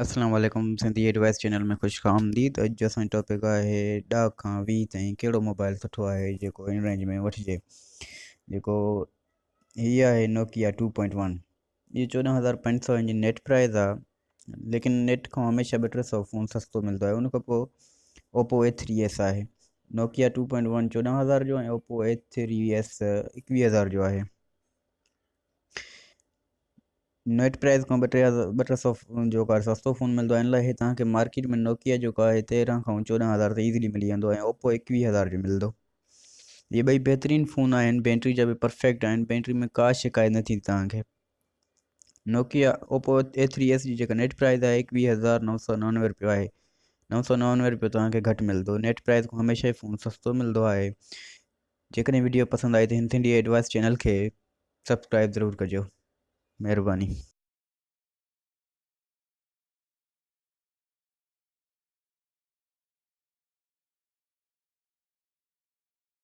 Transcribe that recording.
अस्सलाम वालेकुम Sindhi advice channel में खुश आमदीद। अॼु जो असांजो टॉपिक आहे 10 खां 20 ताईं कहिड़ो मोबाइल सुठो आहे जेको इन रेंज में वठिजे। जेको हीअ आहे नोकिया 2.1। ये 14,500 जी नेट प्राइस आहे, लेकिन नेट खां हमेशह 200 फ़ोन सस्तो मिलंदो आहे। उन खां पोइ ओप्पो A3s आहे। नोकिया 2.1 14,000 जो ऐं ओप्पो A3s 21,000 जो आहे। नेट प्राइस खां 200 जो का सस्तो फ़ोन मिलंदो आहे। इन लाइ तव्हांखे मार्केट में नोकिया जेको आहे 13 खां 14,000 ते ईज़िली मिली वेंदो ऐं ओप्पो 21,000 जो मिलंदो। ये ॿई बहितरीनु फ़ोन आहिनि, बैटरी जा बि परफेक्ट आहिनि, बैटरी में का शिकायत न थी तव्हांखे। नोकिया ओप्पो A3s जी जेका नेट प्राइस आहे 21,999 रुपयो आहे। 999 रुपयो तव्हांखे घटि मिलंदो। नेट प्राइस खां हमेशह ई फ़ोन सस्तो मिलंदो आहे। जेकॾहिं वीडियो पसंदि आई त हिंद इंडिया एडवाइस चैनल खे सब्सक्राइब ज़रूरु कजो। महिरबानी।